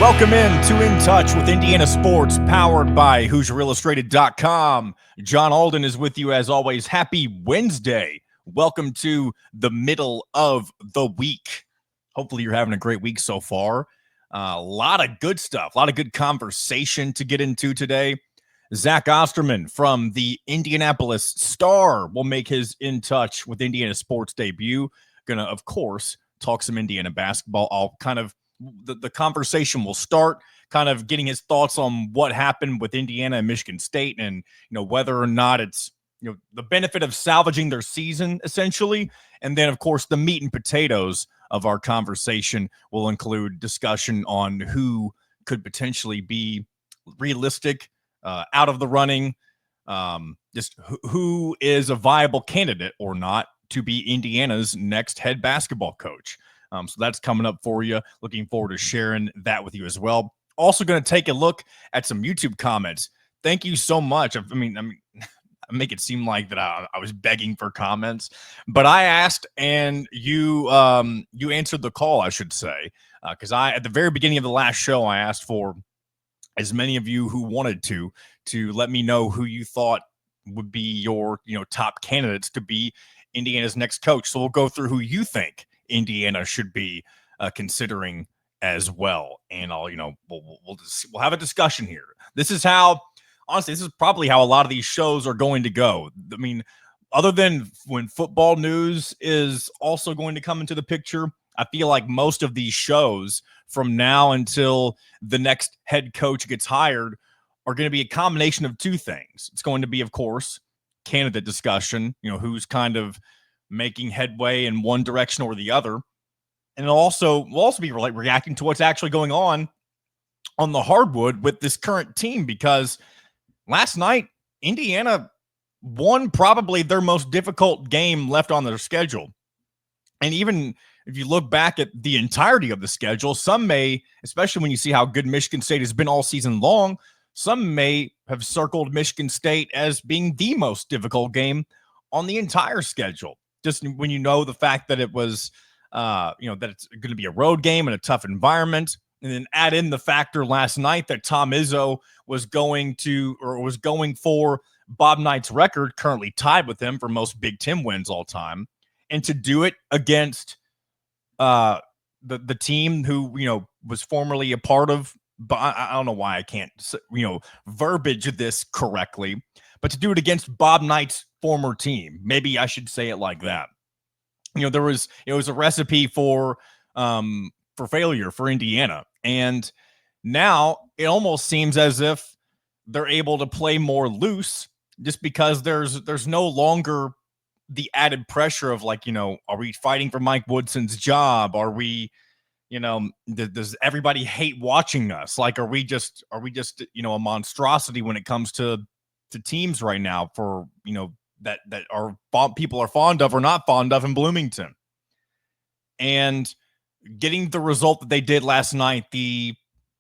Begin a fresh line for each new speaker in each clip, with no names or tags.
Welcome In Touch with Indiana Sports, powered by HoosierIllustrated.com. John Alden is with you as always. Happy Wednesday. Welcome to the middle of the week. Hopefully you're having a great week so far. A lot of good stuff, a lot of good conversation to get into today. Zach Osterman from the Indianapolis Star will make his In Touch with Indiana Sports debut. Gonna, of course, talk some Indiana basketball. I'll kind of the conversation will start kind of getting his thoughts on what happened with Indiana and Michigan State, and whether or not it's the benefit of salvaging their season essentially. And then of course the meat and potatoes of our conversation will include discussion on who could potentially be realistic, out of the running, just who is a viable candidate or not to be Indiana's next head basketball coach. So that's coming up for you. Looking forward to sharing that with you as well. Also going to take a look at some YouTube comments. Thank you so much. I make it seem like that I was begging for comments, but I asked and you answered the call, I should say, because at the very beginning of the last show, I asked for as many of you who wanted to let me know who you thought would be your top candidates to be Indiana's next coach. So we'll go through who you think Indiana should be considering as well, and I'll we'll have a discussion here. This is how, honestly, this is probably how a lot of these shows are going to go. I mean, other than when football news is also going to come into the picture, I feel like most of these shows from now until the next head coach gets hired are going to be a combination of two things. It's going to be, of course, candidate discussion, who's kind of making headway in one direction or the other. And we'll also be reacting to what's actually going on the hardwood with this current team, because last night, Indiana won probably their most difficult game left on their schedule. And even if you look back at the entirety of the schedule, some may, especially when you see how good Michigan State has been all season long, some may have circled Michigan State as being the most difficult game on the entire schedule. Just when the fact that it was, that it's going to be a road game and a tough environment, and then add in the factor last night that Tom Izzo was going for Bob Knight's record, currently tied with him for most Big Ten wins all time, and to do it against the team who was formerly a part of. But I don't know why I can't verbiage this correctly, but to do it against Bob Knight's former team, maybe I should say it like that. It was a recipe for failure for Indiana, and now it almost seems as if they're able to play more loose, just because there's no longer the added pressure of are we fighting for Mike Woodson's job? Are we, does everybody hate watching us? Are we just a monstrosity when it comes to teams right now for that people are fond of or not fond of in Bloomington? And getting the result that they did last night, a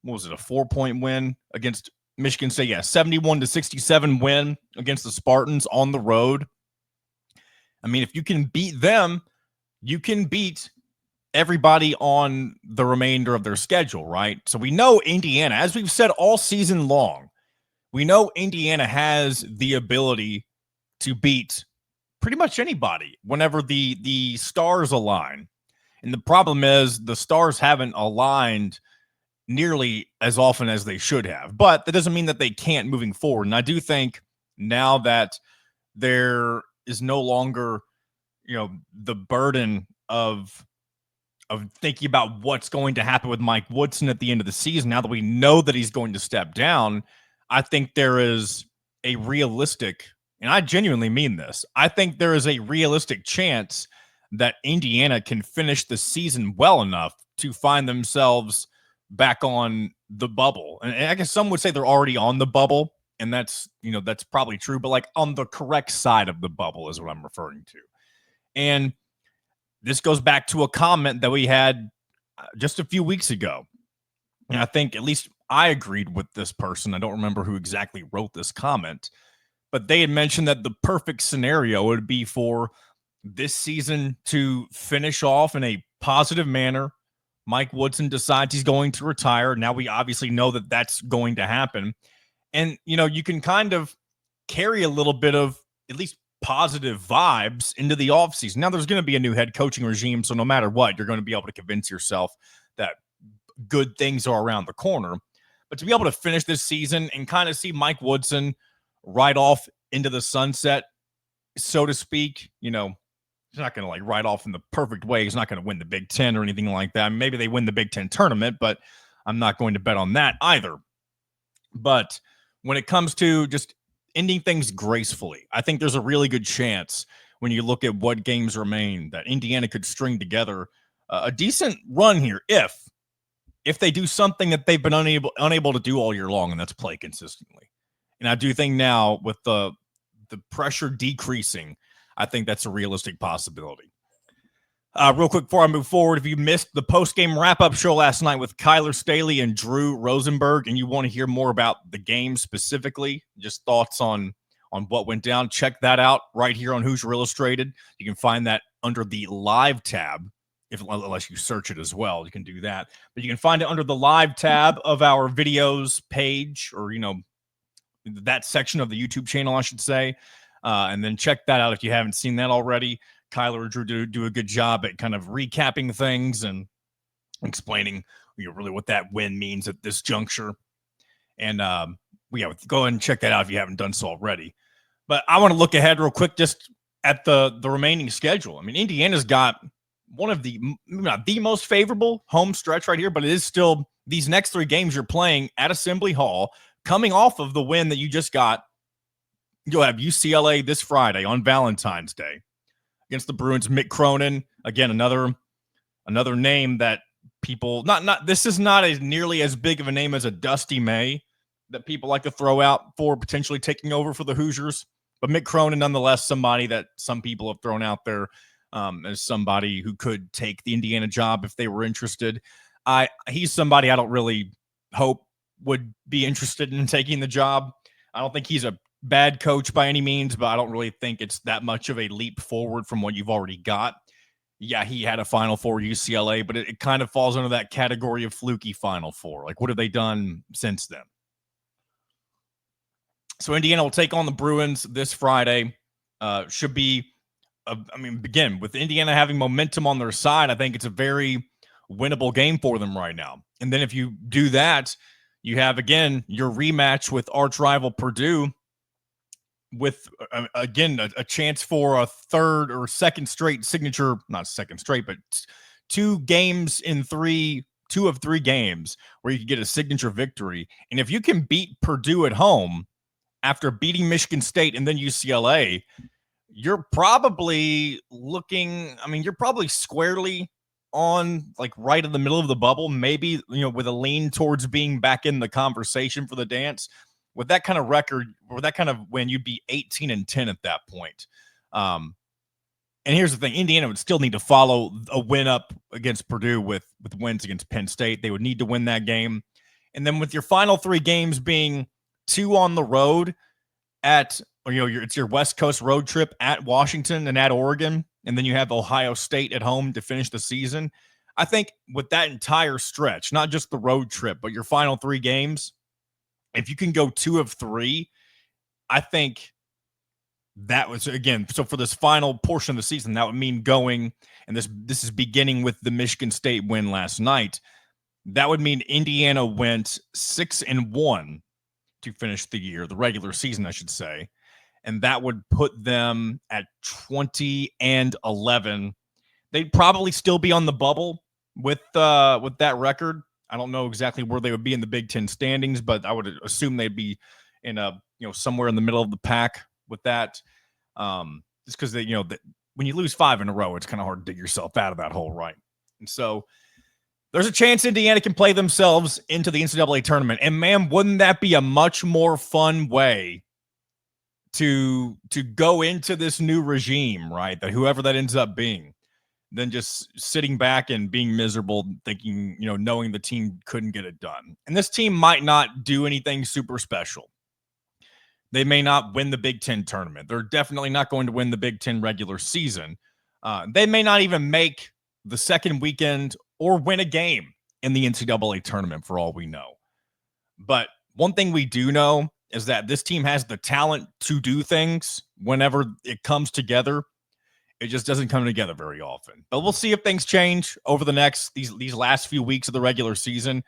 4-point win against Michigan State? Yeah, 71-67 win against the Spartans on the road. I mean, if you can beat them, you can beat everybody on the remainder of their schedule, right? So we know Indiana, as we've said all season long, we know Indiana has the ability to beat pretty much anybody whenever the stars align. And the problem is the stars haven't aligned nearly as often as they should have. But that doesn't mean that they can't moving forward. And I do think now that there is no longer, the burden of thinking about what's going to happen with Mike Woodson at the end of the season, now that we know that he's going to step down, I think there is a realistic, and I genuinely mean this, I think there is a realistic chance that Indiana can finish the season well enough to find themselves back on the bubble. And I guess some would say they're already on the bubble, and that's probably true, but on the correct side of the bubble is what I'm referring to. And this goes back to a comment that we had just a few weeks ago. And I think at least I agreed with this person. I don't remember who exactly wrote this comment, but they had mentioned that the perfect scenario would be for this season to finish off in a positive manner Mike Woodson decides he's going to retire. Now we obviously know that that's going to happen. And, you can kind of carry a little bit of at least positive vibes into the offseason. Now there's going to be a new head coaching regime. So no matter what, you're going to be able to convince yourself that good things are around the corner. But to be able to finish this season and kind of see Mike Woodson ride off into the sunset, so to speak, he's not going to ride off in the perfect way. He's not going to win the Big Ten or anything like that. Maybe they win the Big Ten tournament, but I'm not going to bet on that either. But when it comes to just ending things gracefully, I think there's a really good chance when you look at what games remain that Indiana could string together a decent run here if they do something that they've been unable to do all year long, and that's play consistently. And I do think now with the pressure decreasing, I think that's a realistic possibility. Real quick before I move forward, if you missed the post-game wrap-up show last night with Kyler Staley and Drew Rosenberg, and you want to hear more about the game specifically, just thoughts on what went down, check that out right here on Hoosier Illustrated. You can find that under the live tab, unless you search it as well. You can do that. But you can find it under the live tab of our videos page, or, that section of the YouTube channel, I should say. And then check that out if you haven't seen that already. Kyler and Drew do a good job at kind of recapping things and explaining really what that win means at this juncture. And go ahead and check that out if you haven't done so already. But I want to look ahead real quick just at the remaining schedule. I mean, Indiana's got one of not the most favorable home stretch right here, but it is still these next 3 games you're playing at Assembly Hall, coming off of the win that you just got. You'll have UCLA this Friday on Valentine's Day against the Bruins. Mick Cronin, again, another name that people this is not as nearly as big of a name as a Dusty May that people like to throw out for potentially taking over for the Hoosiers. But Mick Cronin, nonetheless, somebody that some people have thrown out there as somebody who could take the Indiana job if they were interested. He's somebody I don't really hope would be interested in taking the job. I don't think he's a bad coach by any means, but I don't really think it's that much of a leap forward from what you've already got. Yeah, he had a Final Four UCLA, but it kind of falls under that category of fluky Final Four. What have they done since then? So Indiana will take on the Bruins this Friday. Should be, again, with Indiana having momentum on their side, I think it's a very winnable game for them right now. And then if you do that, you have, again, your rematch with arch rival Purdue with, again, a chance for a third or second straight signature, not second straight, but 2 of 3 games where you can get a signature victory. And if you can beat Purdue at home after beating Michigan State and then UCLA, you're probably you're probably squarely on right in the middle of the bubble, maybe, with a lean towards being back in the conversation for the dance. With that kind of record, or that kind of win, you'd be 18-10 at that point. And here's the thing: Indiana would still need to follow a win up against Purdue with wins against Penn State. They would need to win that game, and then with your final 3 games being 2 on the road it's your West Coast road trip at Washington and at Oregon, and then you have Ohio State at home to finish the season. I think with that entire stretch, not just the road trip, but your final 3 games, if you can go 2 of 3, I think that was, again, so for this final portion of the season, that would mean going, and this is beginning with the Michigan State win last night. That would mean Indiana went 6-1 to finish the year, the regular season, I should say. And that would put them at 20-11. They'd probably still be on the bubble with that record. I don't know exactly where they would be in the Big Ten standings, but I would assume they'd be in somewhere in the middle of the pack with that. Just because when you lose 5 in a row, it's kind of hard to dig yourself out of that hole, right? And so there's a chance Indiana can play themselves into the NCAA tournament. And man, wouldn't that be a much more fun way to go into this new regime, right? That whoever that ends up being, than just sitting back and being miserable, thinking, knowing the team couldn't get it done. And this team might not do anything super special. They may not win the Big Ten tournament. They're definitely not going to win the Big Ten regular season. They may not even make the second weekend or win a game in the NCAA tournament for all we know. But one thing we do know is that this team has the talent to do things whenever it comes together. It just doesn't come together very often. But we'll see if things change over the next these last few weeks of the regular season.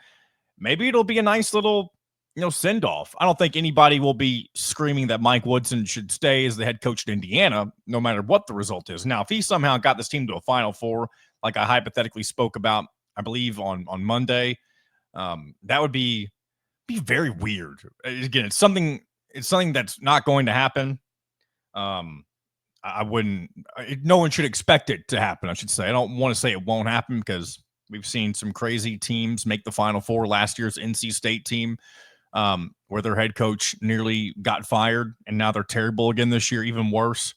Maybe it'll be a nice little, send off. I don't think anybody will be screaming that Mike Woodson should stay as the head coach at Indiana, no matter what the result is. Now, if he somehow got this team to a Final Four, like I hypothetically spoke about, I believe on Monday, that would be very weird. Again, it's something that's not going to happen. I wouldn't. No one should expect it to happen, I should say. I don't want to say it won't happen because we've seen some crazy teams make the Final Four. Last year's NC State team, where their head coach nearly got fired, and now they're terrible again this year, even worse.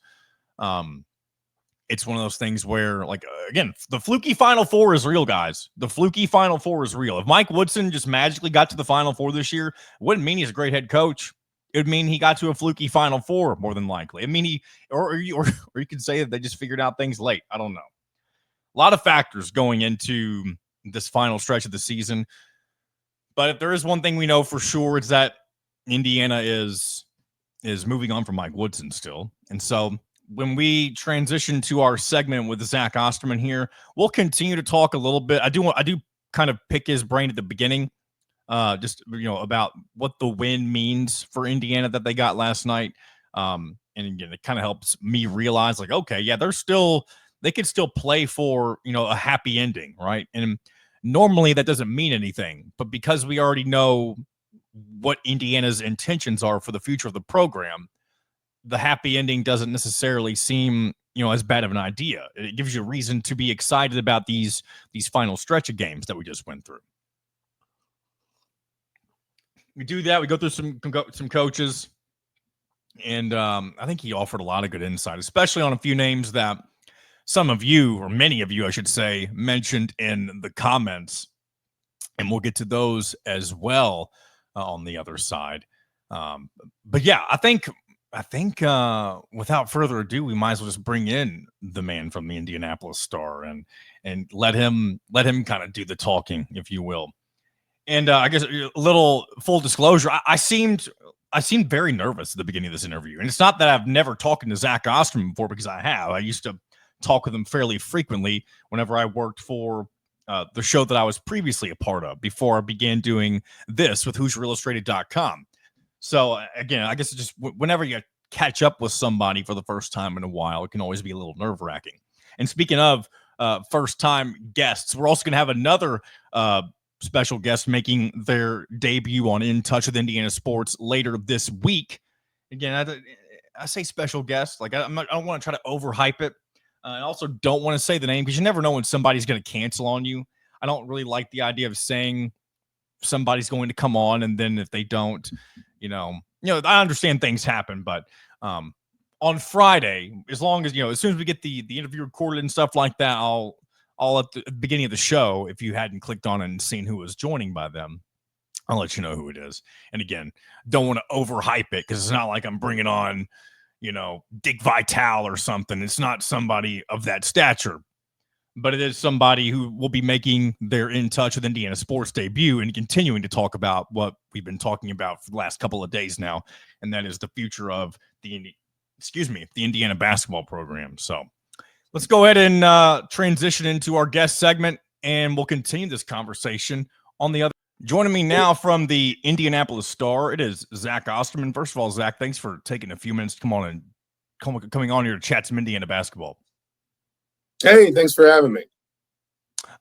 It's one of those things where, like, again, the fluky Final Four is real, guys. The fluky Final Four is real. If Mike Woodson just magically got to the Final Four this year, it wouldn't mean he's a great head coach. It would mean he got to a fluky Final Four more than likely. I mean, or you could say that they just figured out things late. I don't know. A lot of factors going into this final stretch of the season. But if there is one thing we know for sure, it's that Indiana is moving on from Mike Woodson still. And so when we transition to our segment with Zach Osterman here, we'll continue to talk a little bit. I do kind of pick his brain at the beginning. Just, about what the win means for Indiana that they got last night. And again, it kind of helps me realize, like, okay, yeah, they could still play for, a happy ending, right? And normally that doesn't mean anything, but because we already know what Indiana's intentions are for the future of the program, the happy ending doesn't necessarily seem, as bad of an idea. It gives you a reason to be excited about these final stretch of games that we just went through. We do that. We go through some coaches, and I think he offered a lot of good insight, especially on a few names that some of you, or many of you, I should say, mentioned in the comments, and we'll get to those as well on the other side. But yeah, I think without further ado, we might as well just bring in the man from the Indianapolis Star and let him kind of do the talking, if you will. And I guess a little full disclosure, I seemed very nervous at the beginning of this interview. And it's not that I've never talked to Zach Osterman before, because I have. I used to talk with him fairly frequently whenever I worked for the show that I was previously a part of before I began doing this with HoosierIllustrated.com. So again, I guess it's just whenever you catch up with somebody for the first time in a while, it can always be a little nerve-wracking. And speaking of first-time guests, we're also going to have another special guests making their debut on In Touch with Indiana Sports later this week. Again, I say special guest, like I don't want to try to overhype it. I also don't want to say the name because you never know when somebody's going to cancel on you. I don't really like the idea of saying somebody's going to come on, and then if they don't, I understand things happen, but on Friday, as long as as soon as we get the interview recorded and stuff like that, I'll at the beginning of the show, if you hadn't clicked on and seen who was joining by them, I'll let you know who it is. And again, don't want to overhype it because it's not like I'm bringing on, Dick Vitale or something. It's not somebody of that stature, but it is somebody who will be making their In Touch with Indiana Sports debut and continuing to talk about what we've been talking about for the last couple of days now, and that is the future of the Indiana basketball program. So let's go ahead and transition into our guest segment, and we'll continue this conversation on the other. Joining me now from the Indianapolis Star, it is Zach Osterman. First of all, Zach, thanks for taking a few minutes to coming on here to chat some Indiana basketball.
Hey, thanks for having me.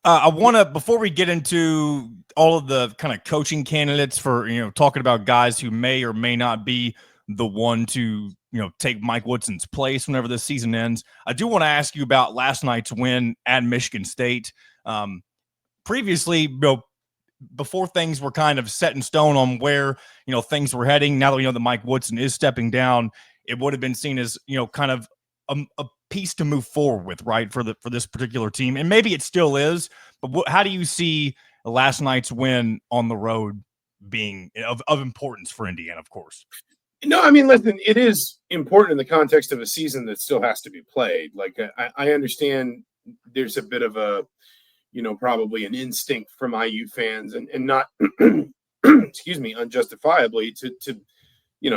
I want to, before we get into all of the kind of coaching candidates for, talking about guys who may or may not be the one to, take Mike Woodson's place whenever this season ends, I do want to ask you about last night's win at Michigan State. Previously, before things were kind of set in stone on where, things were heading, now that we know that Mike Woodson is stepping down, it would have been seen as, kind of a piece to move forward with, right, for this particular team. And maybe it still is, but how do you see last night's win on the road being of importance for Indiana, of course?
No, I mean, listen, it is important in the context of a season that still has to be played. Like, I understand there's a bit of a, probably an instinct from IU fans and not, excuse me, unjustifiably to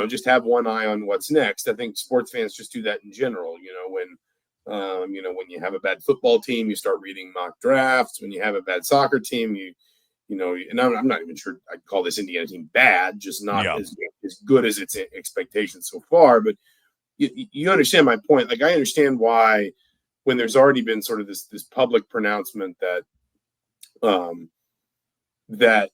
just have one eye on what's next. I think sports fans just do that in general. When you have a bad football team, you start reading mock drafts. When you have a bad soccer team, and I'm not even sure I'd call this Indiana team bad, just not as good as its expectations so far. But you understand my point. Like, I understand why, when there's already been sort of this public pronouncement that that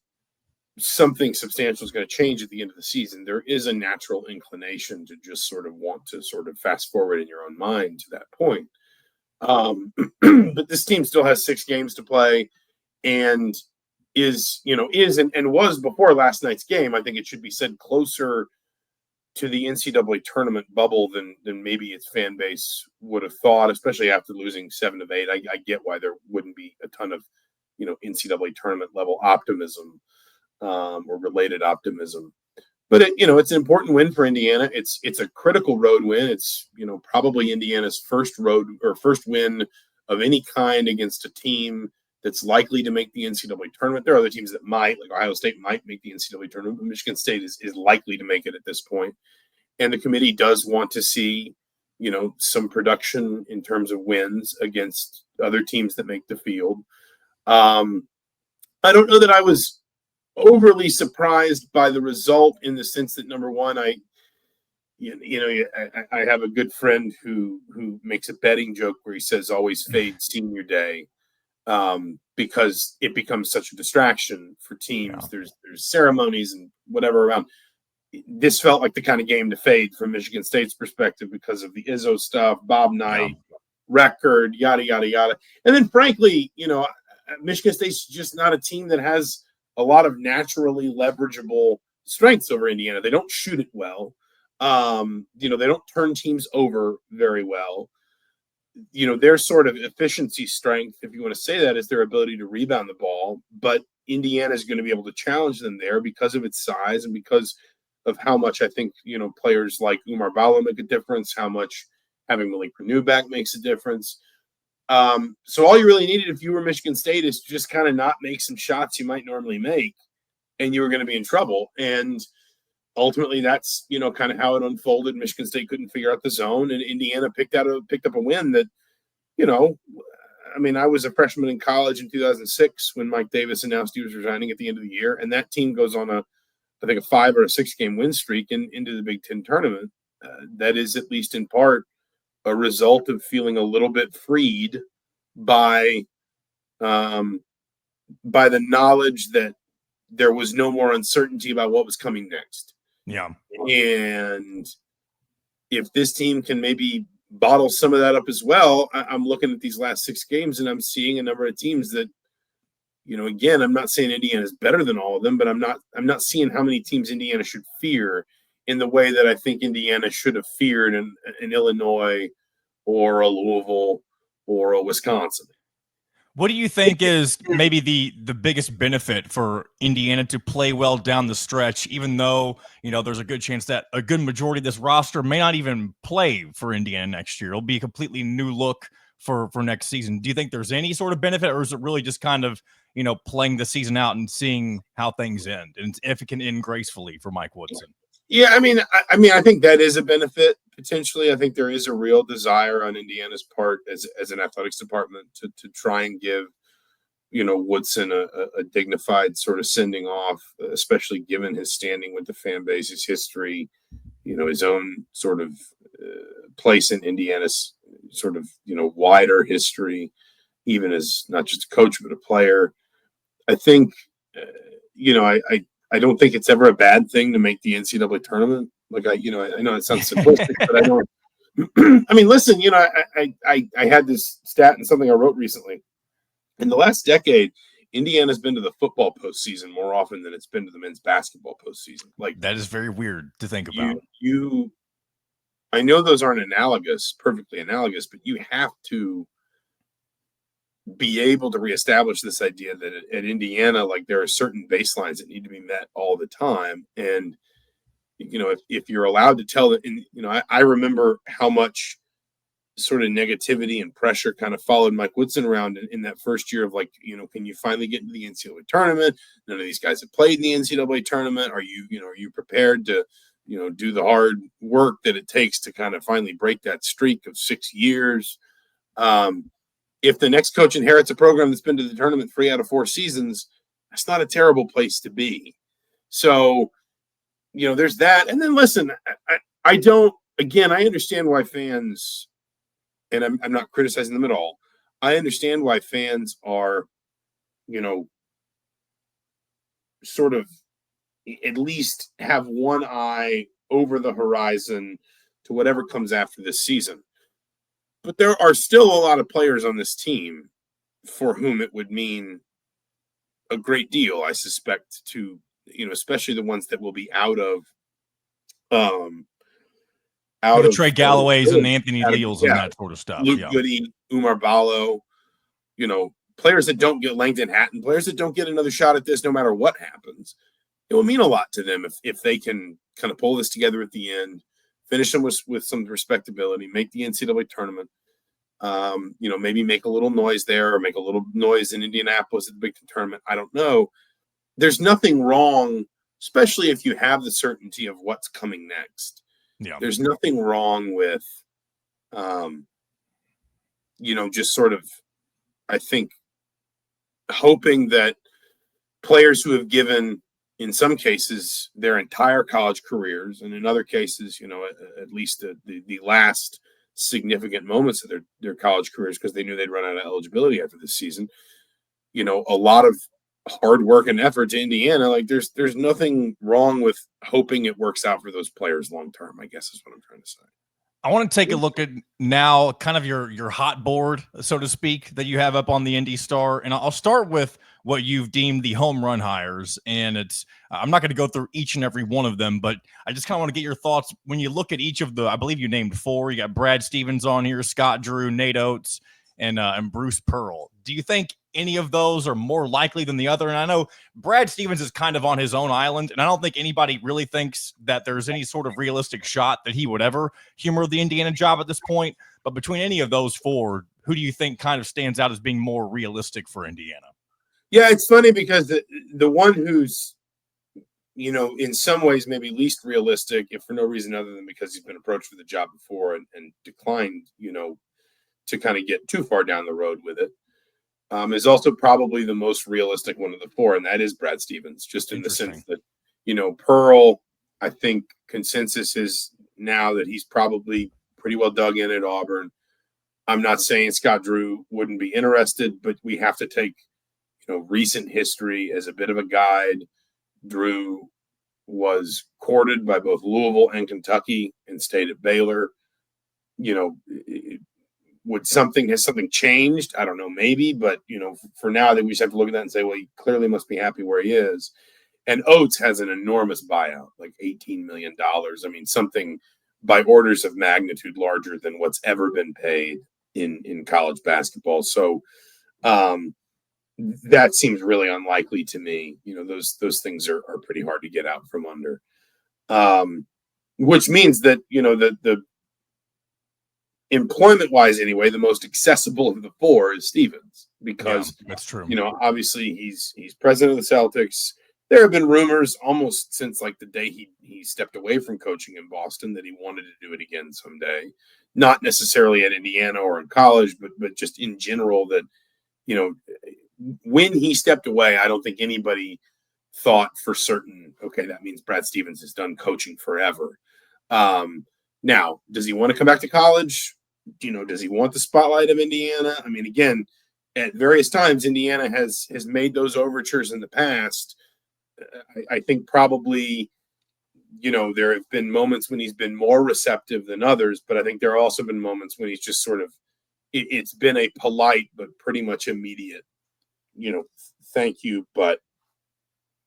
something substantial is going to change at the end of the season, there is a natural inclination to just sort of want to sort of fast forward in your own mind to that point. But this team still has 6 games to play, and is and was, before last night's game, I think it should be said, closer to the NCAA tournament bubble than maybe its fan base would have thought, especially after losing 7 of 8. I get why there wouldn't be a ton of NCAA tournament level optimism or related optimism. But it's an important win for Indiana. It's a critical road win. It's probably Indiana's first win of any kind against a team that's likely to make the NCAA tournament. There are other teams that might, like Ohio State, might make the NCAA tournament, but Michigan State is likely to make it at this point. And the committee does want to see, some production in terms of wins against other teams that make the field. I don't know that I was overly surprised by the result, in the sense that, number one, I have a good friend who makes a betting joke where he says always fade senior day, because it becomes such a distraction for teams. Yeah. There's ceremonies and whatever around. This felt like the kind of game to fade from Michigan State's perspective because of the Izzo stuff, Bob Knight, record, yada, yada, yada. And then, frankly, Michigan State's just not a team that has a lot of naturally leverageable strengths over Indiana. They don't shoot it well. They don't turn teams over very well. Their sort of efficiency strength, if you want to say that, is their ability to rebound the ball. But Indiana is going to be able to challenge them there because of its size and because of how much I think, players like Umar Bala make a difference, how much having Malik Renew back makes a difference. So all you really needed, if you were Michigan State, is to just kind of not make some shots you might normally make, and you were going to be in trouble. And ultimately, that's kind of how it unfolded. Michigan State couldn't figure out the zone, and Indiana picked up a win that, I was a freshman in college in 2006 when Mike Davis announced he was resigning at the end of the year, and that team goes on a 5 or a 6 game win streak into the Big Ten tournament. That is, at least in part, a result of feeling a little bit freed by the knowledge that there was no more uncertainty about what was coming next.
Yeah.
And if this team can maybe bottle some of that up as well, I'm looking at these last 6 games and I'm seeing a number of teams that, again, I'm not saying Indiana is better than all of them, but I'm not seeing how many teams Indiana should fear in the way that I think Indiana should have feared an Illinois or a Louisville or a Wisconsin.
What do you think is maybe the biggest benefit for Indiana to play well down the stretch, even though, there's a good chance that a good majority of this roster may not even play for Indiana next year? It'll be a completely new look for next season. Do you think there's any sort of benefit, or is it really just kind of, playing the season out and seeing how things end and if it can end gracefully for Mike Woodson?
Yeah, I think that is a benefit potentially. I think there is a real desire on Indiana's part as an athletics department to try and give, Woodson a dignified sort of sending off, especially given his standing with the fan base, his history, his own sort of place in Indiana's sort of wider history, even as not just a coach but a player. I think I don't think it's ever a bad thing to make the NCAA tournament. Like I know it sounds simplistic, but I don't. Listen, I had this stat in something I wrote recently. In the last decade, Indiana's been to the football postseason more often than it's been to the men's basketball postseason. Like,
that is very weird to think about.
I know those aren't perfectly analogous, but you have to be able to reestablish this idea that at Indiana, like, there are certain baselines that need to be met all the time. And, if you're allowed to tell that, I remember how much sort of negativity and pressure kind of followed Mike Woodson around in that first year of like, can you finally get into the NCAA tournament? None of these guys have played in the NCAA tournament. Are you prepared to, do the hard work that it takes to kind of finally break that streak of 6 years? If the next coach inherits a program that's been to the tournament 3 out of 4 seasons, that's not a terrible place to be. So, there's that. And then listen, I understand why fans, and I'm not criticizing them at all. I understand why fans are, sort of at least have one eye over the horizon to whatever comes after this season. But there are still a lot of players on this team for whom it would mean a great deal, I suspect, to, especially the ones that will be out of
Trey Galloways and Anthony Leals and that sort of stuff.
Luke Goody, Umar Ballo, players that don't get Langdon Hatton, players that don't get another shot at this no matter what happens. It will mean a lot to them if they can kind of pull this together at the end, finish them with some respectability, make the NCAA tournament, maybe make a little noise there or make a little noise in Indianapolis at the Big Ten tournament. I don't know. There's nothing wrong, especially if you have the certainty of what's coming next.
Yeah.
There's nothing wrong with, just sort of, I think, hoping that players who have given, in some cases, their entire college careers, and in other cases, at least the last significant moments of their college careers, because they knew they'd run out of eligibility after this season, a lot of hard work and effort to Indiana. Like there's nothing wrong with hoping it works out for those players long term, I guess is what I'm trying to say.
I want to take a look at now kind of your hot board, so to speak, that you have up on the Indy Star. And I'll start with what you've deemed the home run hires. And I'm not going to go through each and every one of them, but I just kind of want to get your thoughts when you look at each of I believe you named 4. You got Brad Stevens on here, Scott Drew, Nate Oates, and Bruce Pearl. Do you think any of those are more likely than the other? And I know Brad Stevens is kind of on his own island, and I don't think anybody really thinks that there's any sort of realistic shot that he would ever humor the Indiana job at this point. But between any of those 4, who do you think kind of stands out as being more realistic for Indiana?
Yeah, it's funny because the one who's, in some ways maybe least realistic, if for no reason other than because he's been approached for the job before and declined, to kind of get too far down the road with it, is also probably the most realistic one of the 4, and that is Brad Stevens, just in the sense that, Pearl, I think consensus is now that he's probably pretty well dug in at Auburn. I'm not saying Scott Drew wouldn't be interested, but we have to take, recent history as a bit of a guide. Drew was courted by both Louisville and Kentucky and stayed at Baylor. Has something changed? I don't know, maybe, but for now, I think we just have to look at that and say, well, he clearly must be happy where he is. And Oates has an enormous buyout, like $18 million. I mean, something by orders of magnitude larger than what's ever been paid in college basketball. So that seems really unlikely to me. Those things are pretty hard to get out from under. Which means that, the employment-wise anyway, the most accessible of the 4 is Stevens, because
that's true.
Obviously he's president of the Celtics. There have been rumors almost since like the day he stepped away from coaching in Boston that he wanted to do it again someday. Not necessarily at Indiana or in college, but just in general that, when he stepped away, I don't think anybody thought for certain, okay, that means Brad Stevens is done coaching forever. Now, does he want to come back to college? Does he want the spotlight of Indiana? I mean, again, at various times, Indiana has made those overtures in the past. I think probably, there have been moments when he's been more receptive than others, but I think there have also been moments when he's just sort of, it's been a polite but pretty much immediate, thank you, but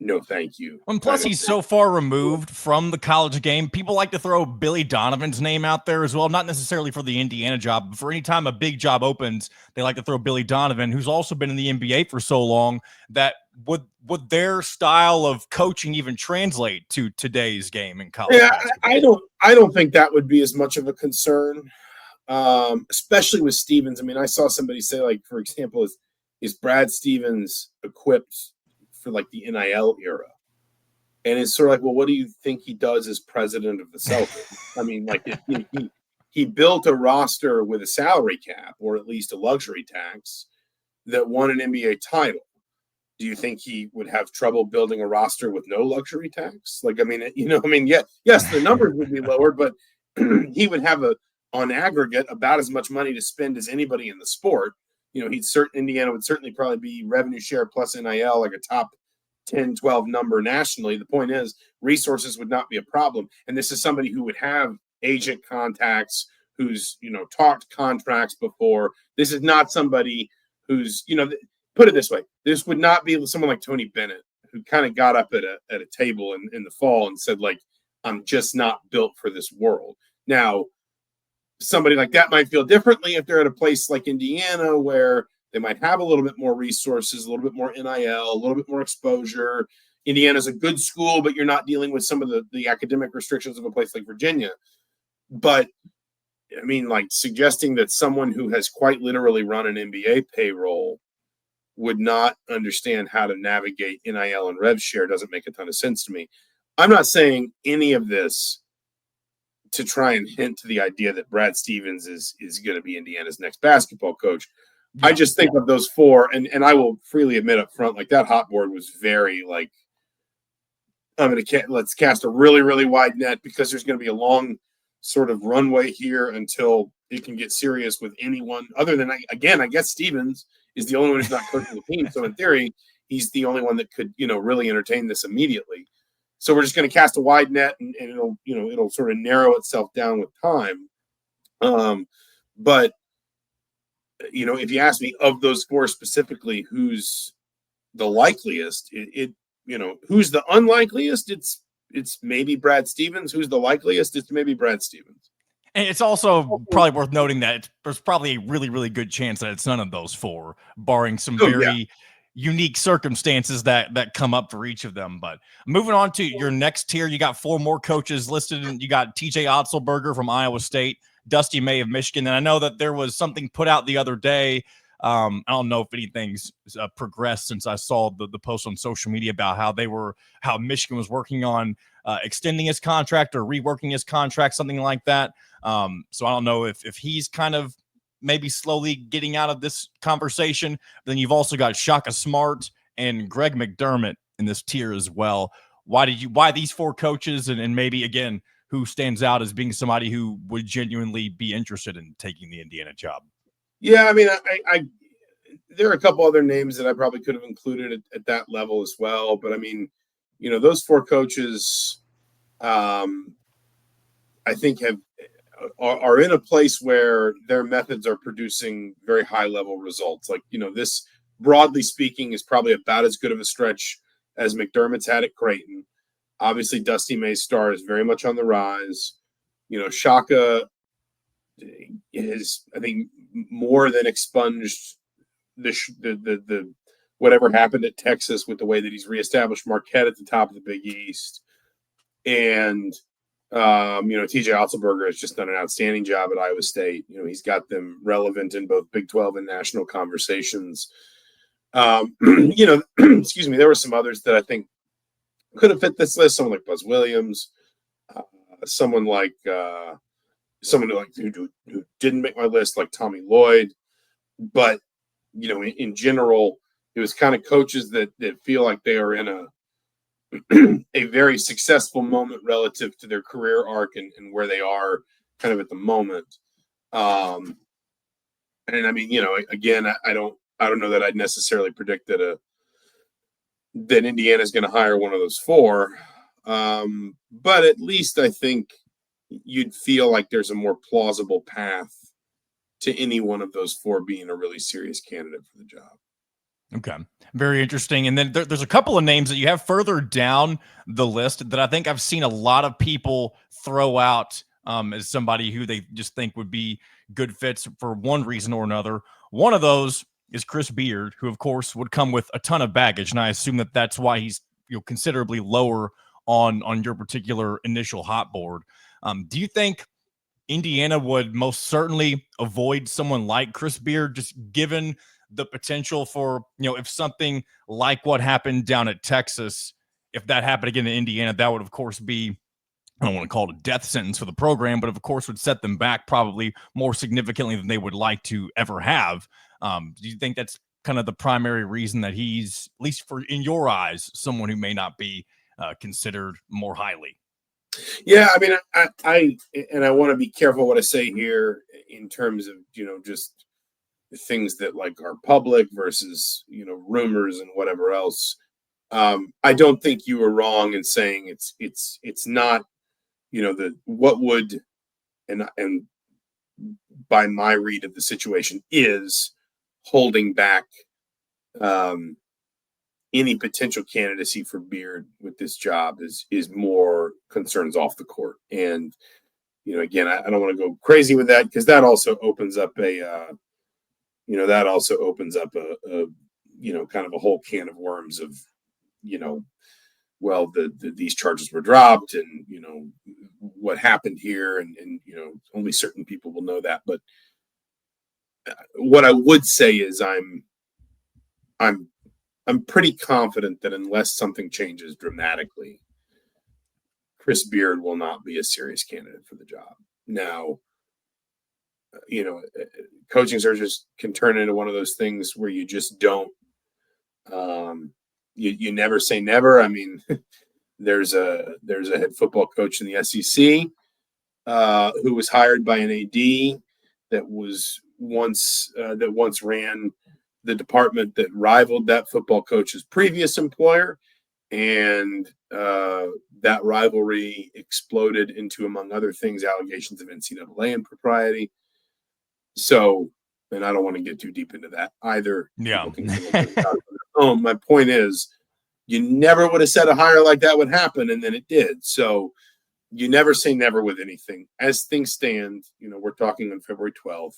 no thank you.
And plus, he's so far removed from the college game. People like to throw Billy Donovan's name out there as well, not necessarily for the Indiana job, but for any time a big job opens, they like to throw Billy Donovan, who's also been in the NBA for so long. That would their style of coaching even translate to today's game in college?
Yeah, I don't think that would be as much of a concern. especially with Stevens. I mean, I saw somebody say, like, for example, is Brad Stevens equipped for like the NIL era? And it's sort of like, well, what do you think he does as president of the Celtics? I mean, like, he built a roster with a salary cap, or at least a luxury tax, that won an NBA title. Do you think he would have trouble building a roster with no luxury tax? Like, I mean, yes, the numbers would be lower, but he would have on aggregate about as much money to spend as anybody in the sport. Indiana would certainly probably be revenue share plus NIL, like a top 10, 12 number nationally. The point is, resources would not be a problem. And this is somebody who would have agent contacts, who's, talked contracts before. This is not somebody who's, put it this way, this would not be someone like Tony Bennett, who kind of got up at a table in the fall and said, like, I'm just not built for this world. Now, somebody like that might feel differently if they're at a place like Indiana, where they might have a little bit more resources, a little bit more NIL, a little bit more exposure. Indiana's a good school, but you're not dealing with some of the academic restrictions of a place like Virginia. But, I mean, like, suggesting that someone who has quite literally run an NBA payroll would not understand how to navigate NIL and rev share doesn't make a ton of sense to me. I'm not saying any of this to try and hint to the idea that Brad Stevens is going to be Indiana's next basketball coach. Yeah. I just think of those four, and I will freely admit up front, like, that hot board was very, like, let's cast a really, really wide net, because there's going to be a long sort of runway here until it can get serious with anyone other than, I guess Stevens is the only one who's not coaching the team. So in theory, he's the only one that could, really entertain this immediately. So we're just going to cast a wide net, and it'll sort of narrow itself down with time. But, if you ask me, of those four specifically, who's the likeliest, who's the unlikeliest? It's maybe Brad Stevens. Who's the likeliest? It's maybe Brad Stevens.
And it's also probably worth noting that there's probably a really, really good chance that it's none of those four, barring some very unique circumstances that come up for each of them. But moving on to your next tier, you got four more coaches listed, and you got TJ Otzelberger from Iowa State, Dusty May of Michigan. And I know that there was something put out the other day. I don't know if anything's progressed since I saw the post on social media about how Michigan was working on extending his contract or reworking his contract, something like that. So I don't know if he's kind of maybe slowly getting out of this conversation. Then you've also got Shaka Smart and Greg McDermott in this tier as well. Why these four coaches, and maybe, again, who stands out as being somebody who would genuinely be interested in taking the Indiana job?
Yeah, I mean, I there are a couple other names that I probably could have included at that level as well. But I mean, those four coaches, I think are in a place where their methods are producing very high level results. Like, this, broadly speaking, is probably about as good of a stretch as McDermott's had at Creighton. Obviously, Dusty May's Star is very much on the rise. Shaka is, I think, more than expunged the whatever happened at Texas with the way that he's reestablished Marquette at the top of the Big East. And TJ Otzelberger has just done an outstanding job at Iowa State. He's got them relevant in both Big 12 and national conversations. Excuse me, there were some others that I think could have fit this list. Someone like Buzz Williams, someone who didn't make my list, like Tommy Lloyd. But, in general, it was kind of coaches that feel like they are in a very successful moment relative to their career arc and where they are kind of at the moment. And I mean, again, I don't know that I'd necessarily predict that Indiana is going to hire one of those four. But at least I think you'd feel like there's a more plausible path to any one of those four being a really serious candidate for the job.
Okay. Very interesting. And then there's a couple of names that you have further down the list that I think I've seen a lot of people throw out as somebody who they just think would be good fits for one reason or another. One of those is Chris Beard, who, of course, would come with a ton of baggage. And I assume that that's why he's considerably lower on your particular initial hot board. Do you think Indiana would most certainly avoid someone like Chris Beard, just given the potential for, if something like what happened down at Texas, if that happened again in Indiana, that would, of course, be, I don't want to call it a death sentence for the program, but of course would set them back probably more significantly than they would like to ever have. Do you think that's kind of the primary reason that he's, at least for in your eyes, someone who may not be considered more highly?
Yeah, I mean, I want to be careful what I say here in terms of just things that like are public versus rumors and whatever else. I don't think you were wrong in saying it's not the what would and by my read of the situation is holding back any potential candidacy for Beard with this job is more concerns off the court. And again, I don't want to go crazy with that because that also opens up a kind of a whole can of worms of well, these charges were dropped and what happened here and only certain people will know that. But what I would say is I'm pretty confident that unless something changes dramatically, Chris Beard will not be a serious candidate for the job. Now, coaching searches can turn into one of those things where you just don't. You never say never. I mean, there's a head football coach in the SEC who was hired by an AD that once ran the department that rivaled that football coach's previous employer, and that rivalry exploded into, among other things, allegations of NCAA impropriety. So, and I don't want to get too deep into that either.
Yeah.
My point is, you never would have said a hire like that would happen, and then it did. So you never say never with anything. As things stand, we're talking on February 12th.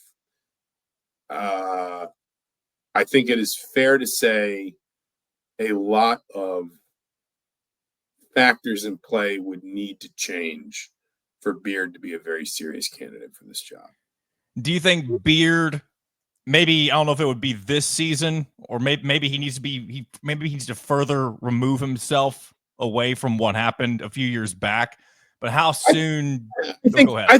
I think it is fair to say a lot of factors in play would need to change for Beard to be a very serious candidate for this job.
Do you think Beard, maybe, I don't know if it would be this season, or maybe he needs to further remove himself away from what happened a few years back? But how soon? Go ahead.
I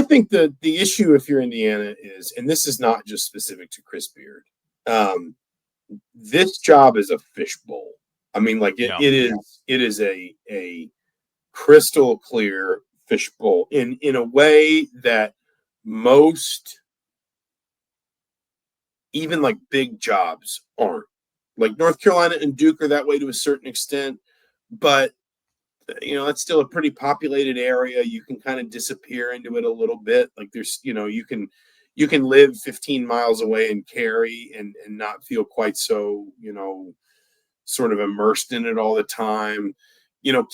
think the issue, if you're Indiana, is, and this is not just specific to Chris Beard, this job is a fishbowl. I mean, like it is a crystal clear fishbowl in a way that most, even like big jobs, aren't. Like North Carolina and Duke are that way to a certain extent, but it's still a pretty populated area. You can kind of disappear into it a little bit. Like there's, you can live 15 miles away in Cary and not feel quite so, sort of immersed in it all the time.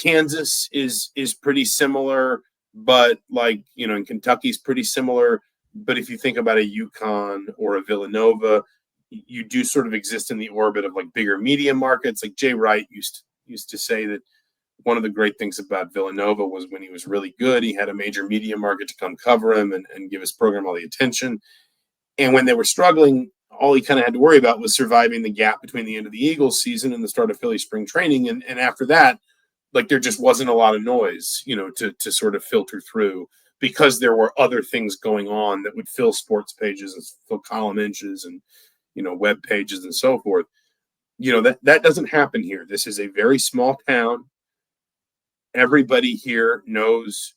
Kansas is pretty similar, but like, and Kentucky's pretty similar. But if you think about a UConn or a Villanova, you do sort of exist in the orbit of like bigger media markets. Like Jay Wright used to say that one of the great things about Villanova was when he was really good, he had a major media market to come cover him and give his program all the attention. And when they were struggling, all he kind of had to worry about was surviving the gap between the end of the Eagles season and the start of Philly spring training. And after that, like there just wasn't a lot of noise, to sort of filter through, because there were other things going on that would fill sports pages and fill column inches and, web pages and so forth. That doesn't happen here. This is a very small town. Everybody here knows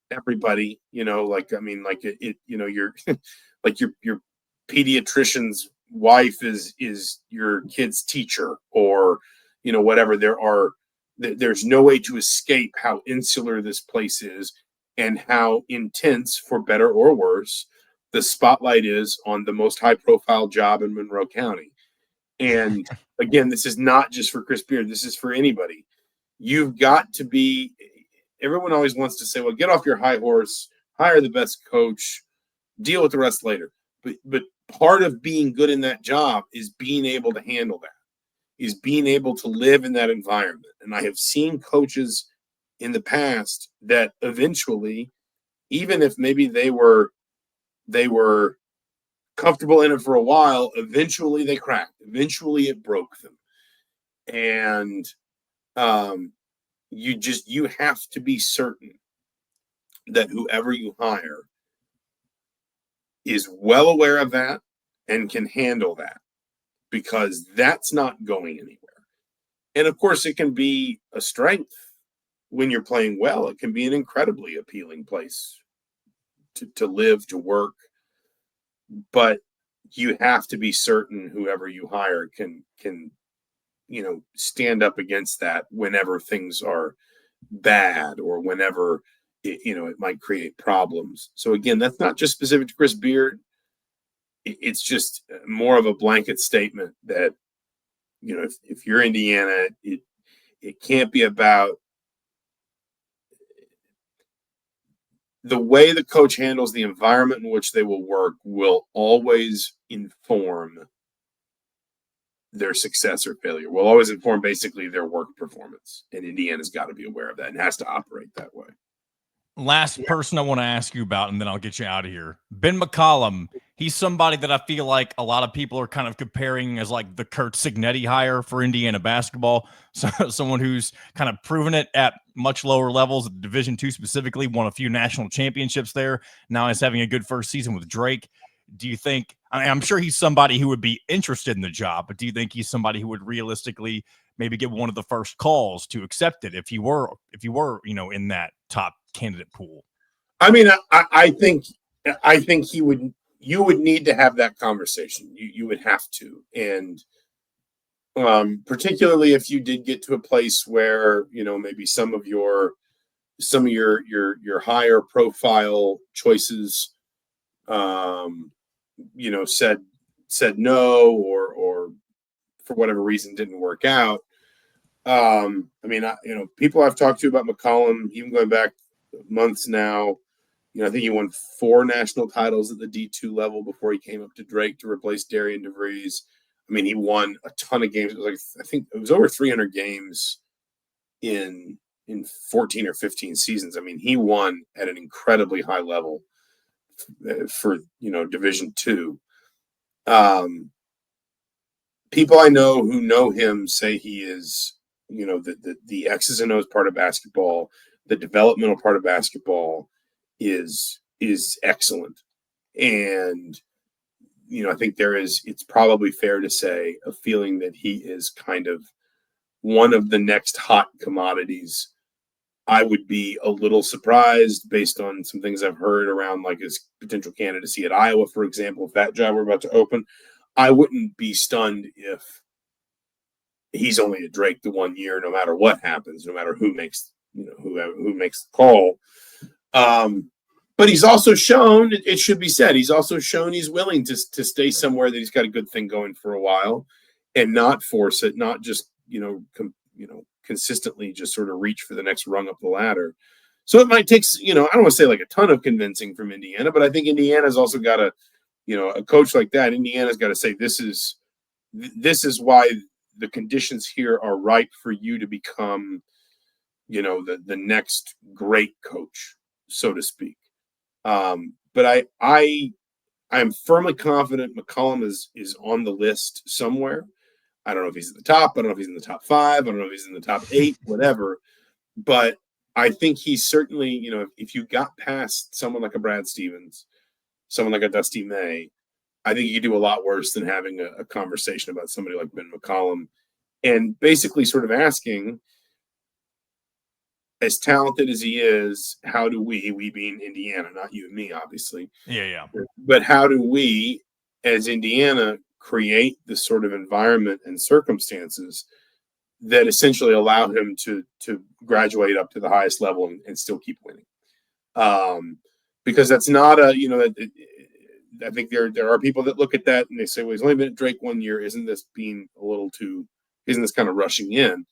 everybody, you're like your pediatrician's wife is your kid's teacher, or, whatever. There's no way to escape how insular this place is and how intense, for better or worse, the spotlight is on the most high profile job in Monroe County. And again, this is not just for Chris Beard. This is for anybody. You've got to be, everyone always wants to say, well, get off your high horse, hire the best coach, deal with the rest later. But part of being good in that job is being able to handle that, is being able to live in that environment. And I have seen coaches in the past that eventually even if maybe they were comfortable in it for a while, eventually they cracked. Eventually it broke them. And you have to be certain that whoever you hire is well aware of that and can handle that, because that's not going anywhere. And of course, it can be a strength when you're playing well. It can be an incredibly appealing place to live, to work. But you have to be certain whoever you hire can stand up against that whenever things are bad, or whenever it might create problems. So again, that's not just specific to Chris Beard. It's just more of a blanket statement that, if you're Indiana, it can't be about the way the coach handles the environment in which they will work will always inform their success or failure, will always inform basically their work performance. And Indiana's got to be aware of that and has to operate that way.
Last person I want to ask you about, and then I'll get you out of here. Ben McCollum. He's somebody that I feel like a lot of people are kind of comparing as like the Kurt Signetti hire for Indiana basketball. So someone who's kind of proven it at much lower levels, at Division II specifically, won a few national championships there. Now he's having a good first season with Drake. Do you think, I'm sure he's somebody who would be interested in the job, but do you think he's somebody who would realistically maybe get one of the first calls to accept it if he were, in that top candidate pool?
I mean, I think you would need to have that conversation. You would have to. And particularly if you did get to a place where, maybe some of your higher profile choices, said no, or for whatever reason didn't work out. People I've talked to about McCollum, even going back months now, I think he won 4 national titles at the D2 level before he came up to Drake to replace Darian DeVries. I mean, he won a ton of games. It was I think it was over 300 games in 14 or 15 seasons. I mean, he won at an incredibly high level for Division II. People I know who know him say he is, the X's and O's part of basketball, the developmental part of basketball is excellent. And I think it's probably fair to say, a feeling that he is kind of one of the next hot commodities. I would be a little surprised, based on some things I've heard around, like his potential candidacy at Iowa, for example, if that job were about to open. I wouldn't be stunned if he's only at Drake the 1 year, no matter what happens, no matter who makes who makes the call. But he's also shown, it should be said, he's also shown he's willing to stay somewhere that he's got a good thing going for a while, and not force it, not just consistently just sort of reach for the next rung up the ladder. So it might take, I don't want to say like a ton of convincing from Indiana, but I think Indiana's also got a coach like that. Indiana's got to say, this is why the conditions here are right for you to become, the next great coach, so to speak. But I am firmly confident McCollum is on the list somewhere. I don't know if he's at the top. I don't know if he's in the top 5. I don't know if he's in the top 8, whatever. But I think he's certainly, if you got past someone like a Brad Stevens, someone like a Dusty May, I think you could do a lot worse than having a conversation about somebody like Ben McCollum, and basically sort of asking, as talented as he is, how do we being Indiana, not you and me, obviously.
Yeah.
But how do we, as Indiana, create this sort of environment and circumstances that essentially allow him to graduate up to the highest level and still keep winning? Because that's not I think there are people that look at that and they say, well, he's only been at Drake 1 year. Isn't this kind of rushing in?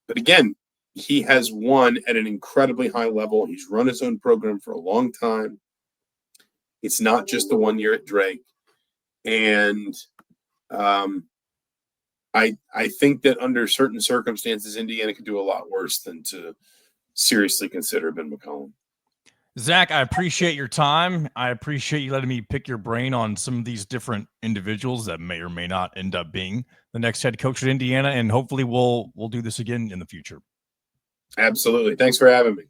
But again, he has won at an incredibly high level. He's run his own program for a long time. It's not just the 1 year at Drake. And I think that under certain circumstances, Indiana could do a lot worse than to seriously consider Ben McCollum.
Zach, I appreciate your time. I appreciate you letting me pick your brain on some of these different individuals that may or may not end up being the next head coach at Indiana, and hopefully we'll do this again in the future.
Absolutely. Thanks for having me.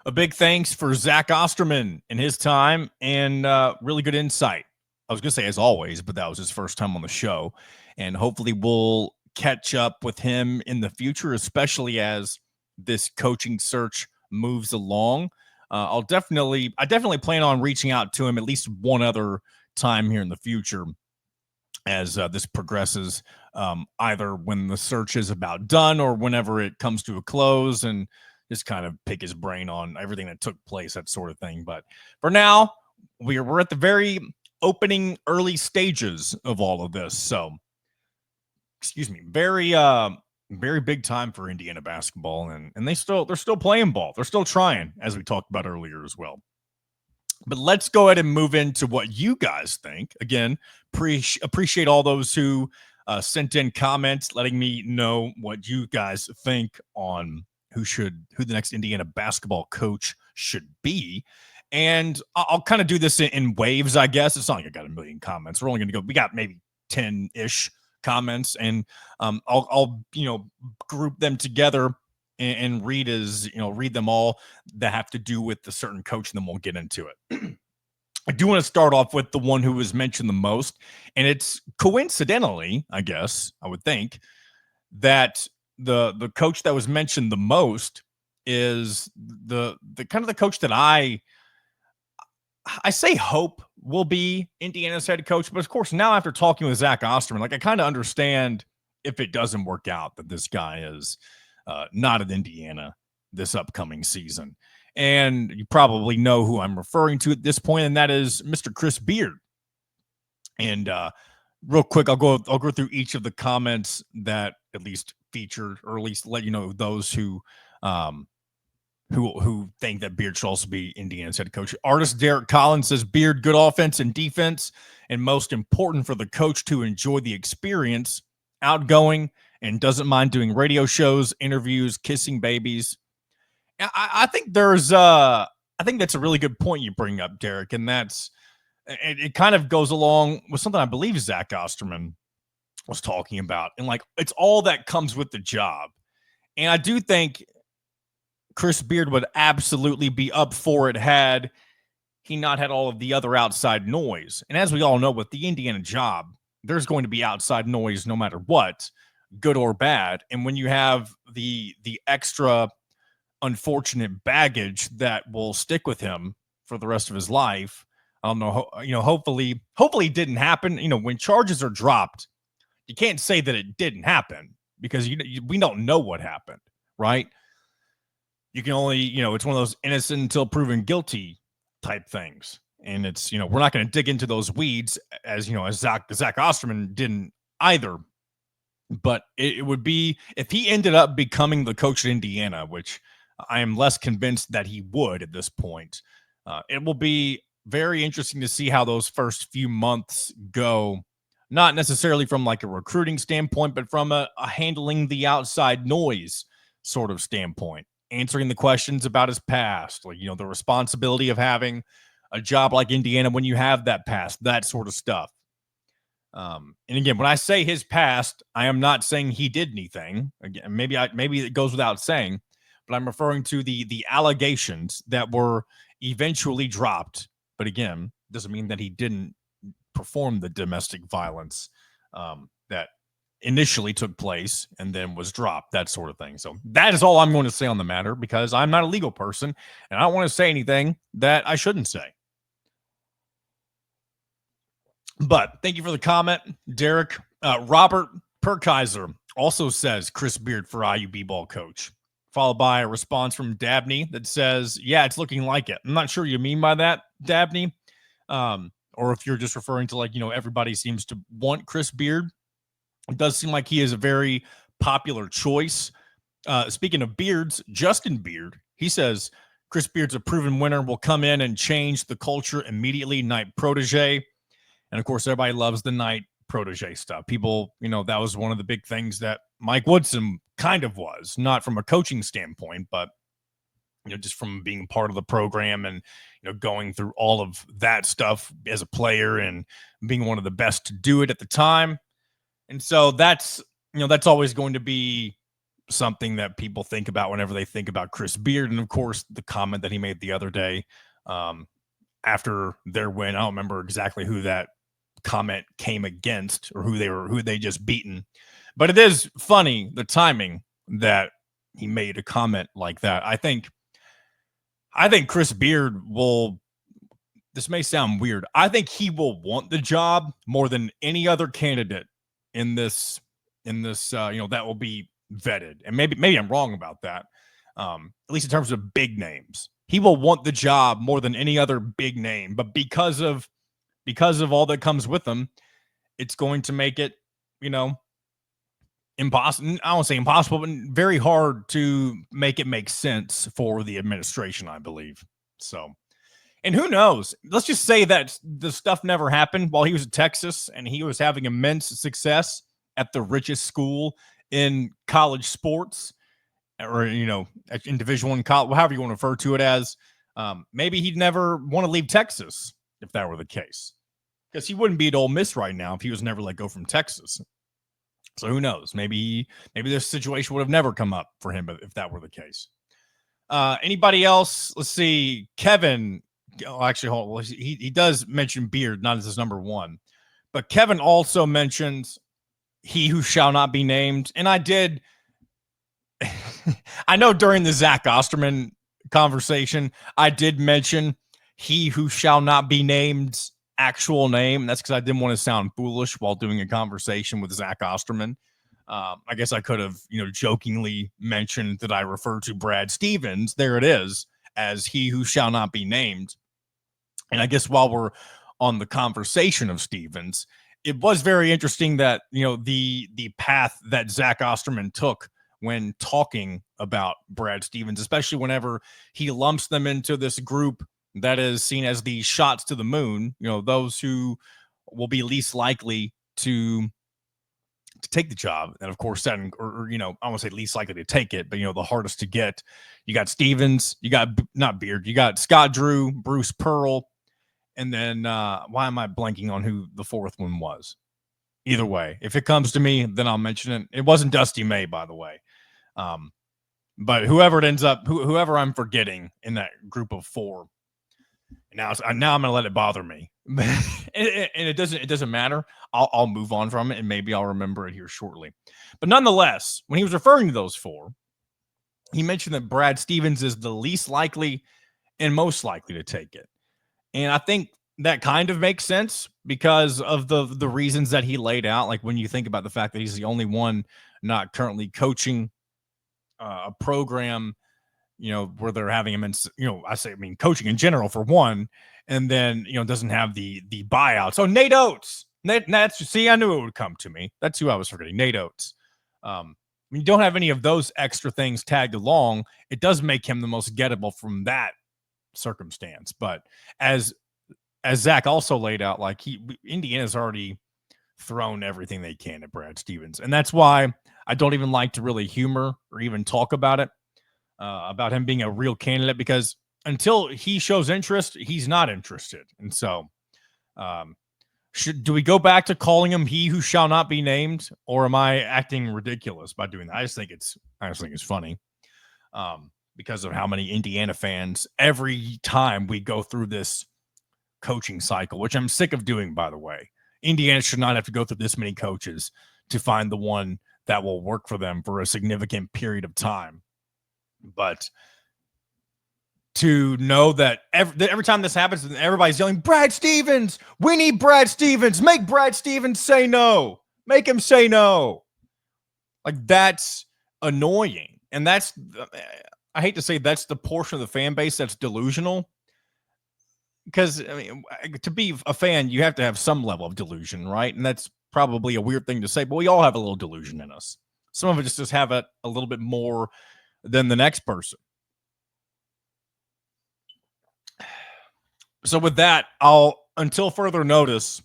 A big thanks for Zach Osterman and his time and really good insight. I was going to say as always, but that was his first time on the show. And hopefully we'll catch up with him in the future, especially as this coaching search moves along. I definitely plan on reaching out to him at least one other time here in the future as this progresses, either when the search is about done or whenever it comes to a close, and just kind of pick his brain on everything that took place, that sort of thing. But for now, we're at the very opening early stages of all of this. So, excuse me, very big time for Indiana basketball, and they're still playing ball. They're still trying, as we talked about earlier as well. But let's go ahead and move into what you guys think. Again, appreciate all those who sent in comments, letting me know what you guys think on who the next Indiana basketball coach should be. And I'll kind of do this in waves, I guess. It's not like I got a million comments. We're only going to we got maybe 10-ish comments, and I'll group them together and read them all that have to do with the certain coach, and then we'll get into it. I do want to start off with the one who was mentioned the most, and it's coincidentally, I guess, I would think, that the coach that was mentioned the most is the kind of the coach that I say hope will be Indiana's head coach. But of course, now after talking with Zach Osterman, like I kind of understand if it doesn't work out that this guy is not at Indiana this upcoming season. And you probably know who I'm referring to at this point, and that is Mr. Chris Beard. And real quick, I'll go through each of the comments that at least featured, or at least let you know those who think that Beard should also be Indiana's head coach. Artist Derek Collins says Beard, good offense and defense, and most important for the coach to enjoy the experience, outgoing, and doesn't mind doing radio shows, interviews, kissing babies. I think I think that's a really good point you bring up, Derek, and that's it kind of goes along with something I believe Zach Osterman was talking about, and like it's all that comes with the job. And I do think Chris Beard would absolutely be up for it had he not had all of the other outside noise. And as we all know, with the Indiana job, there's going to be outside noise no matter what, good or bad. And when you have the extra unfortunate baggage that will stick with him for the rest of his life, I don't know, hopefully it didn't happen. When charges are dropped, you can't say that it didn't happen because we don't know what happened, right? You can only, it's one of those innocent until proven guilty type things. And it's, we're not going to dig into those weeds as Zach Osterman didn't either. But it would be, if he ended up becoming the coach at Indiana, which I am less convinced that he would at this point, it will be very interesting to see how those first few months go. Not necessarily from like a recruiting standpoint, but from a handling the outside noise sort of standpoint. Answering the questions about his past, like, the responsibility of having a job like Indiana when you have that past, that sort of stuff. And again, when I say his past, I am not saying he did anything. Again, maybe it goes without saying, but I'm referring to the allegations that were eventually dropped. But again, doesn't mean that he didn't perform the domestic violence that initially took place and then was dropped, that sort of thing. So that is all I'm going to say on the matter, because I'm not a legal person and I don't want to say anything that I shouldn't say. But thank you for the comment, Derek. Robert Perkaiser also says Chris Beard for IU b-ball coach, followed by a response from Dabney that says, yeah, it's looking like it. I'm not sure you mean by that, Dabney, or if you're just referring to everybody seems to want Chris Beard. It does seem like he is a very popular choice. Speaking of Beards, Justin Beard, he says Chris Beard's a proven winner, will come in and change the culture immediately, Knight protege. And of course, everybody loves the Knight protege stuff. People, that was one of the big things that Mike Woodson kind of was, not from a coaching standpoint, but just from being part of the program and, going through all of that stuff as a player and being one of the best to do it at the time. And so that's always going to be something that people think about whenever they think about Chris Beard. And of course, the comment that he made the other day after their win, I don't remember exactly who that comment came against or who they just beaten. But it is funny, the timing that he made a comment like that. I think Chris Beard will, this may sound weird, I think he will want the job more than any other candidate in this, that will be vetted. And maybe I'm wrong about that. At least in terms of big names, he will want the job more than any other big name. But because of all that comes with them, it's going to make it, impossible. I won't say impossible, but very hard to make it make sense for the administration, I believe. So, and who knows? Let's just say that the stuff never happened while he was in Texas and he was having immense success at the richest school in college sports, or, in Division I college, however you want to refer to it as. Maybe he'd never want to leave Texas if that were the case, because he wouldn't be at Ole Miss right now if he was never let go from Texas. So who knows? Maybe this situation would have never come up for him if that were the case. Anybody else? Let's see. Kevin. Oh, actually, hold on. He does mention Beard, not as his number one, but Kevin also mentions he who shall not be named. And I did. I know during the Zach Osterman conversation, I did mention he who shall not be named actual name. That's because I didn't want to sound foolish while doing a conversation with Zach Osterman. I guess I could have, jokingly mentioned that I refer to Brad Stevens. There it is, as he who shall not be named. And I guess while we're on the conversation of Stevens, it was very interesting that, the path that Zach Osterman took when talking about Brad Stevens, especially whenever he lumps them into this group that is seen as the shots to the moon, those who will be least likely to take the job. And of course, I won't say least likely to take it, but, the hardest to get. You got Stevens, you got not Beard, you got Scott Drew, Bruce Pearl, and then why am I blanking on who the fourth one was? Either way, if it comes to me, then I'll mention it. It wasn't Dusty May, by the way. But whoever it ends up, whoever I'm forgetting in that group of four, now I'm going to let it bother me, and it doesn't matter. I'll move on from it, and maybe I'll remember it here shortly. But nonetheless, when he was referring to those four, he mentioned that Brad Stevens is the least likely and most likely to take it. And I think that kind of makes sense because of the reasons that he laid out. Like when you think about the fact that he's the only one not currently coaching a program, where they're having him in, coaching in general for one, and then, doesn't have the buyout. So Nate Oates, I knew it would come to me. That's who I was forgetting. Nate Oates. When you don't have any of those extra things tagged along, it does make him the most gettable from that circumstance. But as Zach also laid out, like Indiana's already thrown everything they can at Brad Stevens. And that's why I don't even like to really humor or even talk about it, about him being a real candidate, because until he shows interest, he's not interested. And so do we go back to calling him he who shall not be named, or am I acting ridiculous by doing that? I just think it's funny because of how many Indiana fans, every time we go through this coaching cycle, which I'm sick of doing, by the way, Indiana should not have to go through this many coaches to find the one that will work for them for a significant period of time. But to know that every time this happens, everybody's yelling, Brad Stevens, we need Brad Stevens, make Brad Stevens say no, make him say no. Like, that's annoying. And that's, I hate to say, that's the portion of the fan base that's delusional. Because, to be a fan, you have to have some level of delusion, right? And that's probably a weird thing to say, but we all have a little delusion in us. Some of us just have it a little bit more than the next person. So with that, until further notice,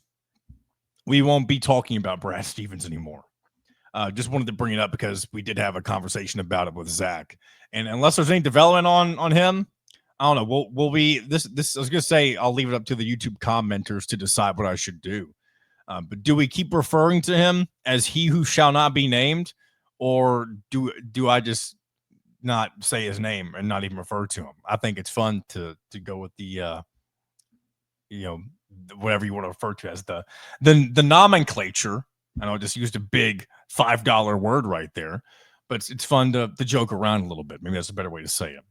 we won't be talking about Brad Stevens anymore. Just wanted to bring it up because we did have a conversation about it with Zach. And unless there's any development on him, I don't know. Will we this I was gonna say I'll leave it up to the YouTube commenters to decide what I should do. But do we keep referring to him as he who shall not be named, or do I just not say his name and not even refer to him? I think it's fun to go with the whatever you want to refer to as the nomenclature. I know I just used a big $5 word right there, but it's fun to joke around a little bit. Maybe that's a better way to say it.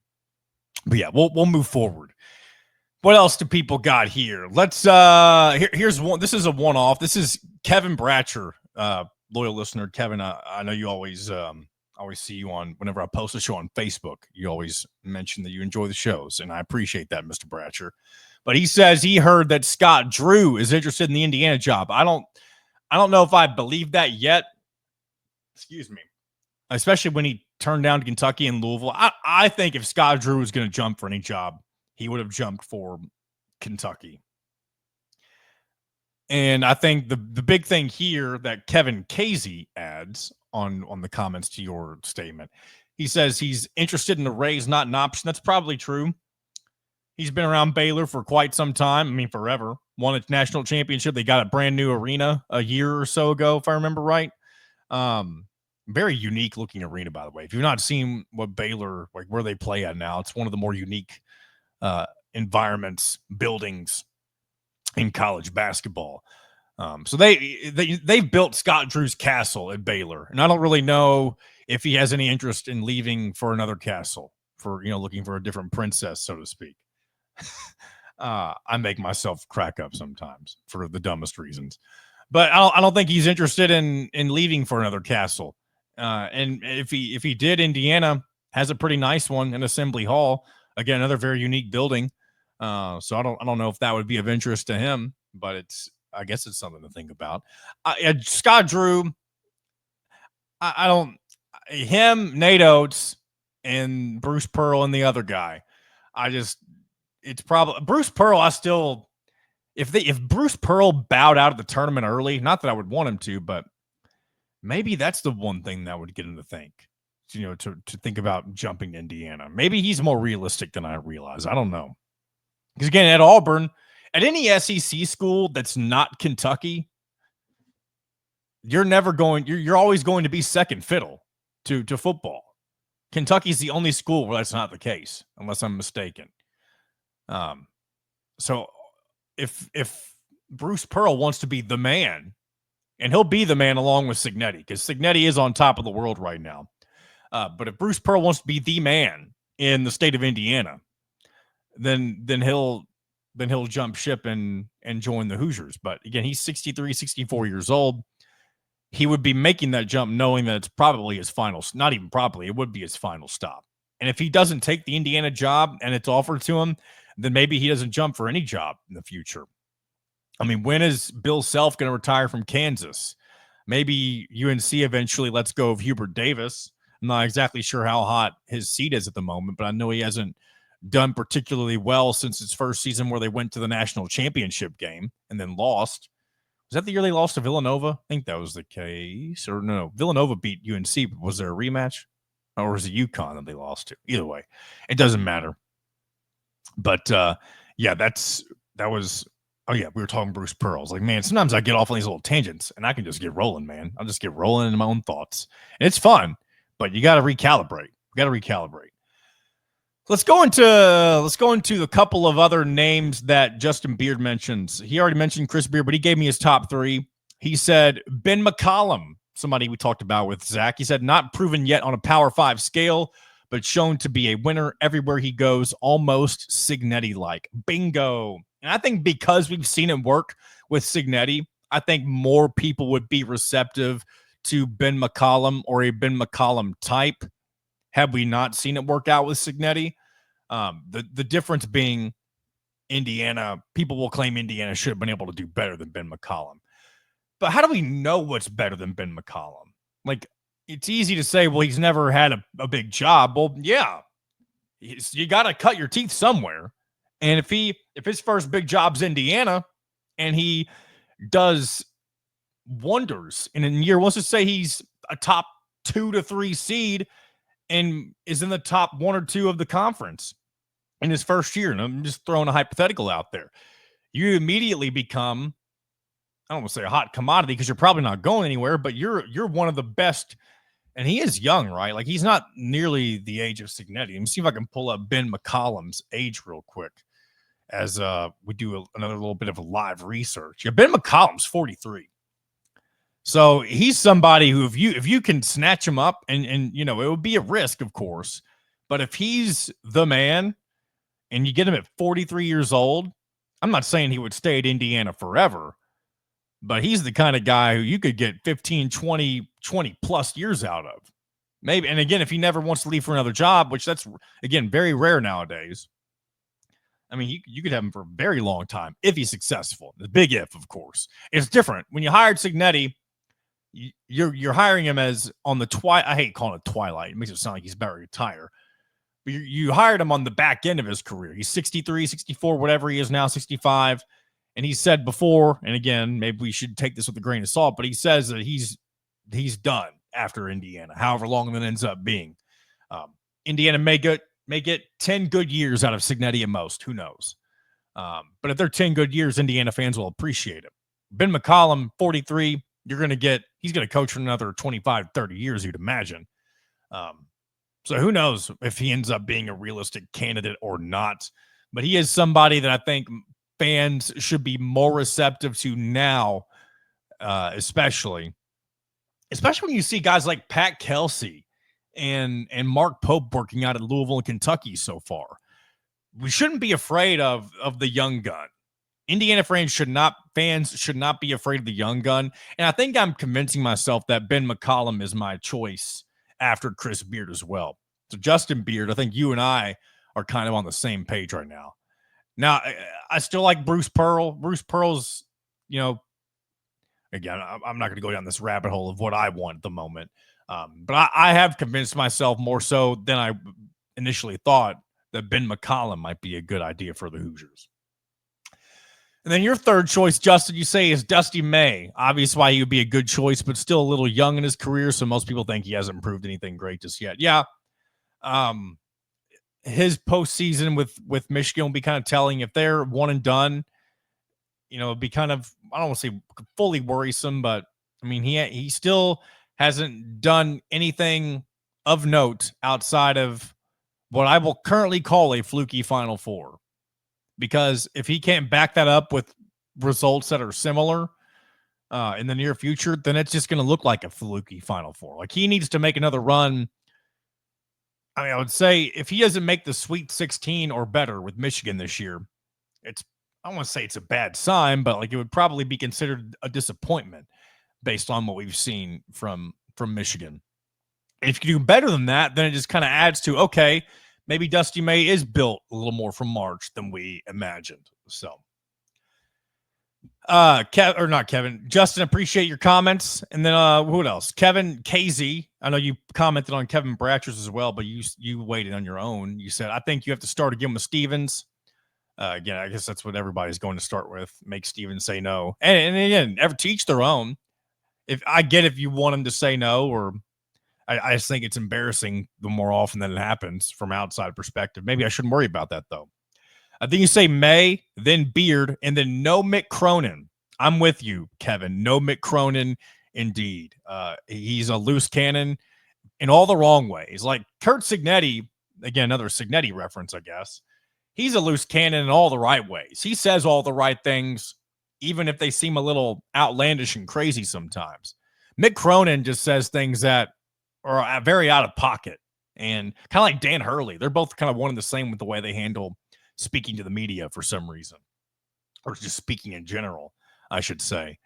But yeah, we'll move forward. What else do people got here? Let's here's one. This is a one-off. This is Kevin Bratcher, loyal listener. Kevin, I know you always see you on whenever I post a show on Facebook. You always mention that you enjoy the shows, and I appreciate that, Mr. Bratcher. But he says he heard that Scott Drew is interested in the Indiana job. I don't know if I believe that yet. Excuse me. Especially when he turned down Kentucky and Louisville. I think if Scott Drew was going to jump for any job, he would have jumped for Kentucky. And I think the big thing here that Kevin Casey adds on the comments to your statement, he says he's interested in the raise, not an option. That's probably true. He's been around Baylor for quite some time. I mean, forever. Won a national championship. They got a brand new arena a year or so ago, if I remember right. Very unique looking arena, by the way. If you've not seen what Baylor, like where they play at now, it's one of the more unique environments, buildings in college basketball. So they've built Scott Drew's castle at Baylor, and I don't really know if he has any interest in leaving for another castle, for looking for a different princess, so to speak. I make myself crack up sometimes for the dumbest reasons, but I don't think he's interested in leaving for another castle. And if he did, Indiana has a pretty nice one in Assembly Hall. Again, another very unique building. So I don't know if that would be of interest to him, but I guess it's something to think about. Scott Drew, him, Nate Oates, and Bruce Pearl and the other guy. It's probably Bruce Pearl. If Bruce Pearl bowed out of the tournament early, not that I would want him to, but maybe that's the one thing that would get him to think, to think about jumping to Indiana. Maybe he's more realistic than I realize. I don't know. Because again, at Auburn, at any SEC school that's not Kentucky, you're always going to be second fiddle to football. Kentucky's the only school where that's not the case, unless I'm mistaken. So if Bruce Pearl wants to be the man, and he'll be the man along with Cignetti, because Cignetti is on top of the world right now. But if Bruce Pearl wants to be the man in the state of Indiana, then he'll jump ship and join the Hoosiers. But again, he's 63, 64 years old. He would be making that jump knowing that it's probably his final, not even probably, it would be his final stop. And if he doesn't take the Indiana job and it's offered to him, then maybe he doesn't jump for any job in the future. I mean, when is Bill Self going to retire from Kansas? Maybe UNC eventually lets go of Hubert Davis. I'm not exactly sure how hot his seat is at the moment, but I know he hasn't done particularly well since his first season where they went to the national championship game and then lost. Was that the year they lost to Villanova? I think that was the case. Or no, Villanova beat UNC. But was there a rematch? Or was it UConn that they lost to? Either way, it doesn't matter. But yeah, that was. Oh yeah, we were talking Bruce Pearl. I was like, man, sometimes I get off on these little tangents and I can just get rolling, man. I'll just get rolling into my own thoughts. And it's fun, but you got to recalibrate. Let's go into a couple of other names that Justin Beard mentions. He already mentioned Chris Beard, but he gave me his top three. He said Ben McCollum, somebody we talked about with Zach. He said not proven yet on a Power 5 scale, but shown to be a winner everywhere he goes, almost Cignetti-like. Bingo. And I think because we've seen it work with Cignetti, I think more people would be receptive to Ben McCollum or a Ben McCollum type had we not seen it work out with Cignetti. The difference being Indiana, people will claim Indiana should have been able to do better than Ben McCollum. But how do we know what's better than Ben McCollum? Like, it's easy to say, well, he's never had a big job. Well, yeah, you got to cut your teeth somewhere. And if his first big job's Indiana and he does wonders in a year. Let's just say he's a top 2 to 3 seed and is in the top 1 or 2 of the conference in his first year. And I'm just throwing a hypothetical out there. You immediately become, I don't want to say a hot commodity because you're probably not going anywhere, but you're one of the best. And he is young, right? Like he's not nearly the age of Cignetti. Let me see if I can pull up Ben McCollum's age real quick as we do another little bit of a live research. Yeah, Ben McCollum's 43. So he's somebody who if you can snatch him up and you know, it would be a risk, of course, but if he's the man and you get him at 43 years old, I'm not saying he would stay at Indiana forever, but he's the kind of guy who you could get 15, 20 plus years out of. Maybe. And again, if he never wants to leave for another job, which that's, again, very rare nowadays. I mean, you could have him for a very long time if he's successful. The big if, of course. It's different. When you hired Cignetti, you're hiring him as on the I hate calling it twilight. It makes it sound like he's about to retire. But you hired him on the back end of his career. He's 63, 64, whatever he is now, 65. And he said before, and again, maybe we should take this with a grain of salt, but he says that he's done after Indiana, however long that ends up being. Indiana may get 10 good years out of Cignetti at most. Who knows? But if they're 10 good years, Indiana fans will appreciate it. Ben McCollum, 43, he's going to coach for another 25, 30 years, you'd imagine. So who knows if he ends up being a realistic candidate or not. But he is somebody that I think fans should be more receptive to now, especially when you see guys like Pat Kelsey and Mark Pope working out at Louisville and Kentucky so far. We shouldn't be afraid of the young gun. Indiana fans should not be afraid of the young gun. And I think I'm convincing myself that Ben McCollum is my choice after Chris Beard as well. So Justin Beard, I think you and I are kind of on the same page right now. Now, I still like Bruce Pearl. Bruce Pearl's, again, I'm not going to go down this rabbit hole of what I want at the moment. But I have convinced myself more so than I initially thought that Ben McCollum might be a good idea for the Hoosiers. And then your third choice, Justin, you say is Dusty May. Obviously why he would be a good choice, but still a little young in his career, so most people think he hasn't proved anything great just yet. Yeah. His postseason with Michigan will be kind of telling. If they're one and done, it'd be kind of, I don't want to say fully worrisome, but I mean, he still hasn't done anything of note outside of what I will currently call a fluky Final Four. Because if he can't back that up with results that are similar in the near future, then it's just going to look like a fluky Final Four. Like he needs to make another run. I mean, I would say if he doesn't make the Sweet 16 or better with Michigan this year, I don't want to say it's a bad sign, but like it would probably be considered a disappointment based on what we've seen from Michigan. If you do better than that, then it just kind of adds to, okay, maybe Dusty May is built a little more from March than we imagined. So, Justin, appreciate your comments. And then who else? Kevin KZ. I know you commented on Kevin Bratcher's as well, but you waited on your own. You said, I think you have to start again with Stevens. Again, I guess that's what everybody's going to start with. Make Stevens say no. And again, to each their own. If you want him to say no, or I just think it's embarrassing the more often than it happens from outside perspective. Maybe I shouldn't worry about that, though. I think you say May, then Beard, and then no Mick Cronin. I'm with you, Kevin. No Mick Cronin, indeed. He's a loose cannon in all the wrong ways. Like Kurt Cignetti, again, another Cignetti reference, I guess. He's a loose cannon in all the right ways. He says all the right things, even if they seem a little outlandish and crazy sometimes. Mick Cronin just says things that are very out of pocket, and kind of like Dan Hurley. They're both kind of one and the same with the way they handle speaking to the media for some reason, or just speaking in general, I should say.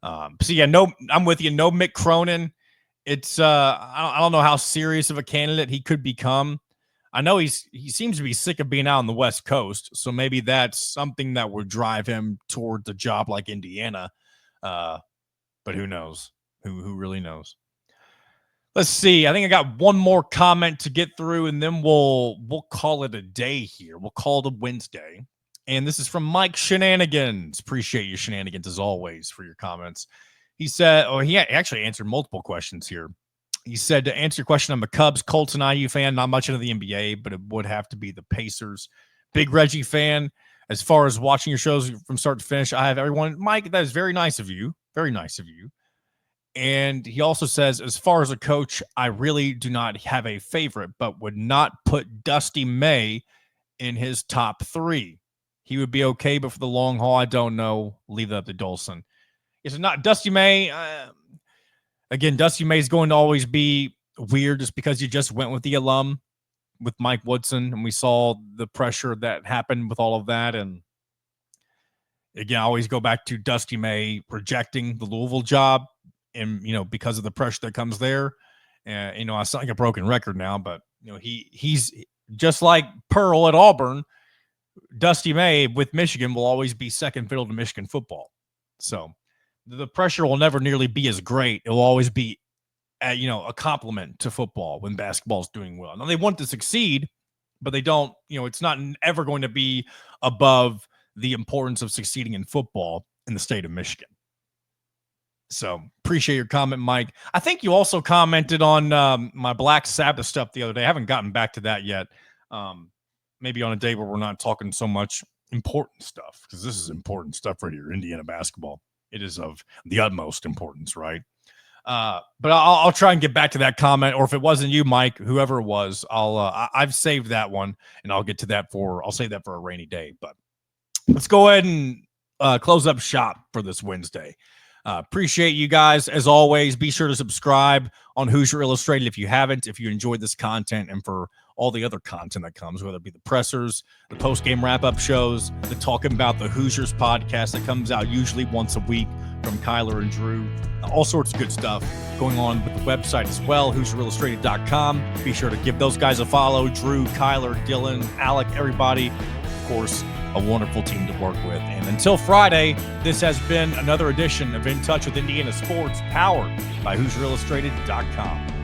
So yeah, no, I'm with you. No Mick Cronin. It's I don't know how serious of a candidate he could become. I know he seems to be sick of being out on the West Coast, so maybe that's something that would drive him towards a job like Indiana. But who knows? Who really knows? Let's see. I think I got one more comment to get through, and then we'll call it a day here. We'll call it a Wednesday. And this is from Mike Shenanigans. Appreciate you, Shenanigans, as always, for your comments. He said, or he actually answered multiple questions here. He said, to answer your question, I'm a Cubs, Colts, and IU fan, not much into the NBA, but it would have to be the Pacers. Big Reggie fan. As far as watching your shows from start to finish, I have everyone. Mike, that is very nice of you. Very nice of you. And he also says, as far as a coach, I really do not have a favorite, but would not put Dusty May in his top 3. He would be okay, but for the long haul, I don't know. Leave that up to Dolson. It's not Dusty May. Again, Dusty May is going to always be weird just because you just went with the alum with Mike Woodson, and we saw the pressure that happened with all of that. And again, I always go back to Dusty May rejecting the Louisville job, and because of the pressure that comes there. I sound like a broken record now, but he's just like Pearl at Auburn. Dusty May with Michigan will always be second fiddle to Michigan football. So the pressure will never nearly be as great. It will always be a compliment to football when basketball is doing well. Now they want to succeed, but they don't, it's not ever going to be above the importance of succeeding in football in the state of Michigan. So appreciate your comment, Mike. I think you also commented on my Black Sabbath stuff the other day. I haven't gotten back to that yet. Maybe on a day where we're not talking so much important stuff, because this is important stuff right here, Indiana basketball. It is of the utmost importance, right? But I'll try and get back to that comment, or if it wasn't you, Mike, whoever it was, I've saved that one, and I'll get to that I'll save that for a rainy day. But let's go ahead and close up shop for this Wednesday. Appreciate you guys as always. Be sure to subscribe on Hoosier Illustrated if you haven't, if you enjoyed this content, and for all the other content that comes, whether it be the pressers, the post-game wrap-up shows, the Talking About the Hoosiers podcast that comes out usually once a week from Kyler and Drew. All sorts of good stuff going on with the website as well, HoosierIllustrated.com. Be sure to give those guys a follow. Drew, Kyler, Dylan, Alec, everybody. Of course, a wonderful team to work with. And until Friday, this has been another edition of In Touch with Indiana Sports, powered by HoosierIllustrated.com.